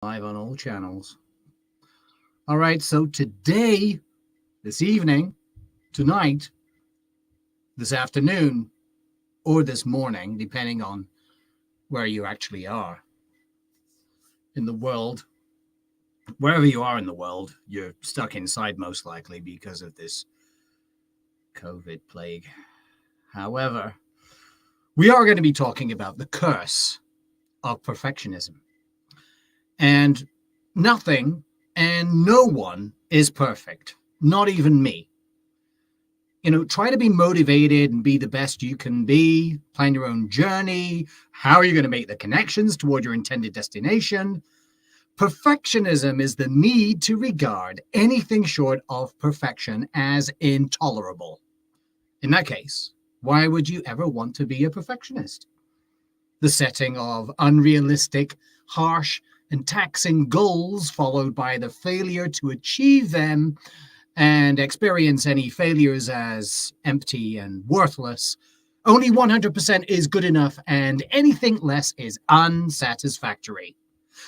Live on all channels. All right, so today, this evening, tonight, this afternoon, or this morning, depending on where you actually are in the world, wherever you are in the world, you're stuck inside most likely because of this COVID plague. However, we are going to be talking about the curse of perfectionism. And nothing and no one is perfect, not even me. Try to be motivated and be the best you can be, plan your own journey. How are you going to make the connections toward your intended destination? Perfectionism is the need to regard anything short of perfection as intolerable. In that case, why would you ever want to be a perfectionist? The setting of unrealistic, harsh, and taxing goals, followed by the failure to achieve them and experience any failures as empty and worthless. Only 100% is good enough, and anything less is unsatisfactory.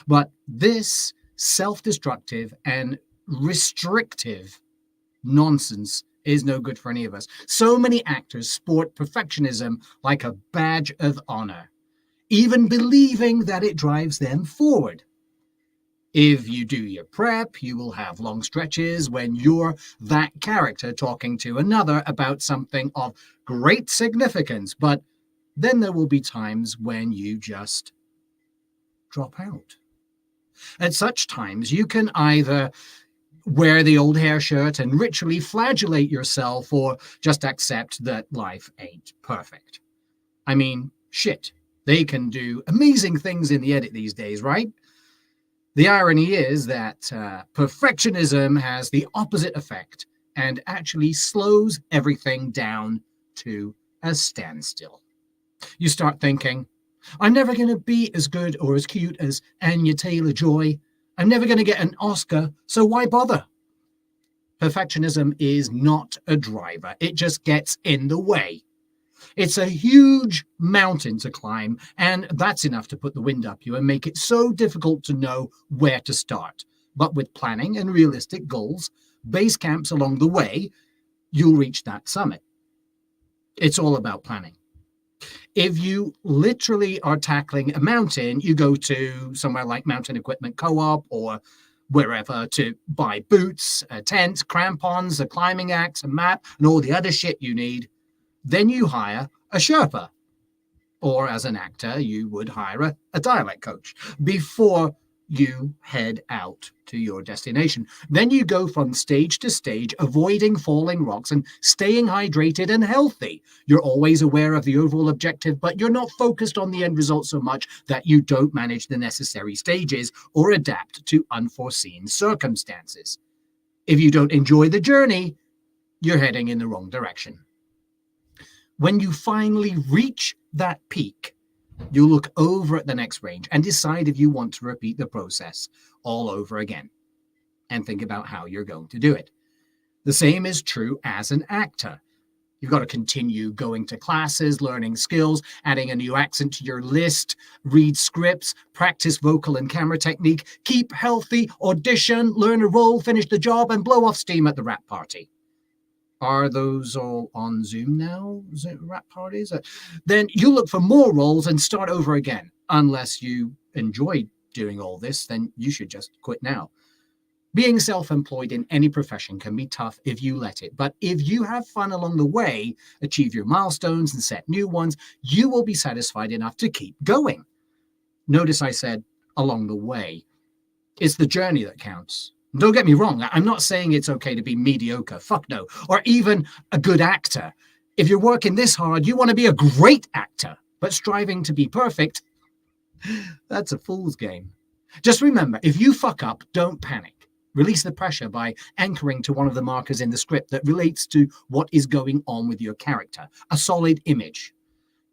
But this self-destructive and restrictive nonsense is no good for any of us. So many actors sport perfectionism like a badge of honor, even believing that it drives them forward. If you do your prep, you will have long stretches when you're that character talking to another about something of great significance, but then there will be times when you just drop out. At such times, you can either wear the old hair shirt and ritually flagellate yourself, or just accept that life ain't perfect. I mean, shit, they can do amazing things in the edit these days, right? The irony is that perfectionism has the opposite effect and actually slows everything down to a standstill. You start thinking, I'm never going to be as good or as cute as Anya Taylor-Joy. I'm never going to get an Oscar, so why bother? Perfectionism is not a driver. It just gets in the way. It's a huge mountain to climb, and that's enough to put the wind up you and make it so difficult to know where to start. But with planning and realistic goals, base camps along the way, you'll reach that summit. It's all about planning. If you literally are tackling a mountain, you go to somewhere like Mountain Equipment Co-op or wherever to buy boots, a tent, crampons, a climbing axe, a map, and all the other shit you need. Then you hire a Sherpa, or as an actor, you would hire a dialect coach before you head out to your destination. Then you go from stage to stage, avoiding falling rocks and staying hydrated and healthy. You're always aware of the overall objective, but you're not focused on the end result so much that you don't manage the necessary stages or adapt to unforeseen circumstances. If you don't enjoy the journey, you're heading in the wrong direction. When you finally reach that peak, you look over at the next range and decide if you want to repeat the process all over again and think about how you're going to do it. The same is true as an actor. You've got to continue going to classes, learning skills, adding a new accent to your list, read scripts, practice vocal and camera technique, keep healthy, audition, learn a role, finish the job, and blow off steam at the rap party. Are those all on Zoom now? Rap parties? Then you look for more roles and start over again. Unless you enjoy doing all this, then you should just quit now. Being self-employed in any profession can be tough if you let it. But if you have fun along the way, achieve your milestones and set new ones, you will be satisfied enough to keep going. Notice I said along the way. It's the journey that counts. Don't get me wrong, I'm not saying it's okay to be mediocre, fuck no, or even a good actor. If you're working this hard, you want to be a great actor, but striving to be perfect, that's a fool's game. Just remember, if you fuck up, don't panic. Release the pressure by anchoring to one of the markers in the script that relates to what is going on with your character, a solid image.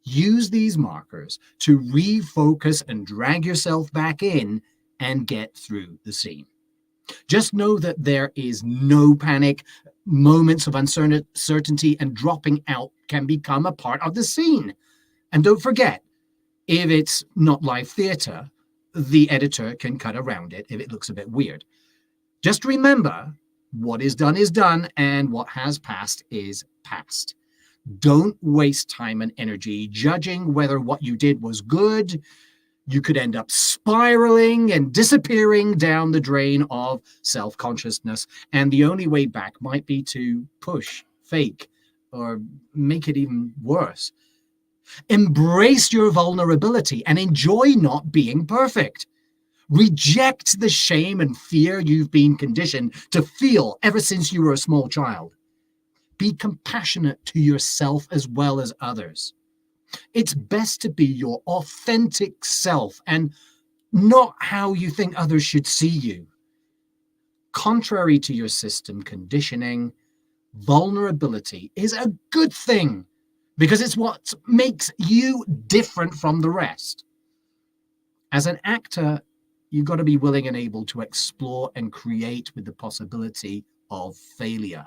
Use these markers to refocus and drag yourself back in and get through the scene. Just know that there is no panic. Moments of uncertainty and dropping out can become a part of the scene. And don't forget, if it's not live theater, the editor can cut around it if it looks a bit weird. Just remember, what is done, and what has passed is past. Don't waste time and energy judging whether what you did was good. You could end up spiraling and disappearing down the drain of self-consciousness. And the only way back might be to push, fake, or make it even worse. Embrace your vulnerability and enjoy not being perfect. Reject the shame and fear you've been conditioned to feel ever since you were a small child. Be compassionate to yourself as well as others. It's best to be your authentic self and not how you think others should see you. Contrary to your system conditioning, vulnerability is a good thing because it's what makes you different from the rest. As an actor, you've got to be willing and able to explore and create with the possibility of failure.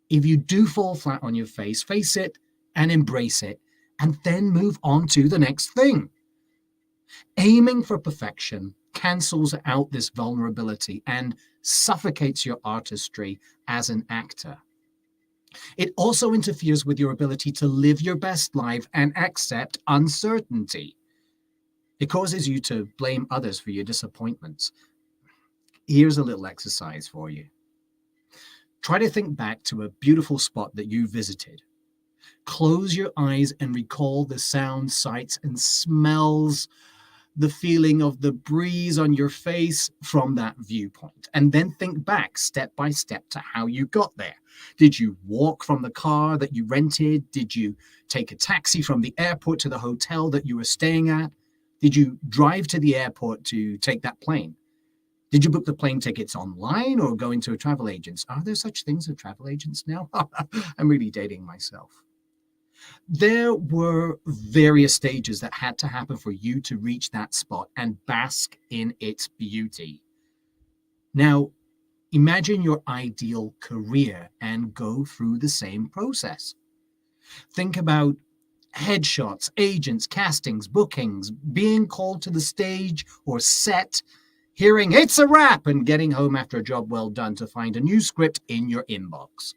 If you do fall flat on your face it and embrace it, and then move on to the next thing. Aiming for perfection cancels out this vulnerability and suffocates your artistry as an actor. It also interferes with your ability to live your best life and accept uncertainty. It causes you to blame others for your disappointments. Here's a little exercise for you. Try to think back to a beautiful spot that you visited. Close your eyes and recall the sounds, sights, and smells, the feeling of the breeze on your face from that viewpoint. And then think back step by step to how you got there. Did you walk from the car that you rented? Did you take a taxi from the airport to the hotel that you were staying at? Did you drive to the airport to take that plane? Did you book the plane tickets online or go into a travel agent? Are there such things as travel agents now? I'm really dating myself. There were various stages that had to happen for you to reach that spot and bask in its beauty. Now, imagine your ideal career and go through the same process. Think about headshots, agents, castings, bookings, being called to the stage or set, hearing "it's a wrap" and getting home after a job well done to find a new script in your inbox.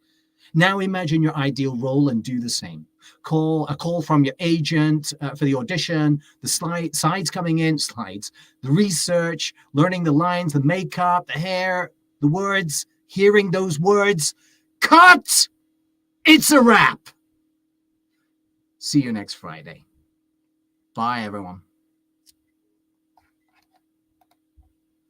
Now imagine your ideal role and do the same. A call from your agent for the audition, the slides coming in, the research, learning the lines, the makeup, the hair, the words, hearing those words. Cut! It's a wrap! See you next Friday. Bye, everyone.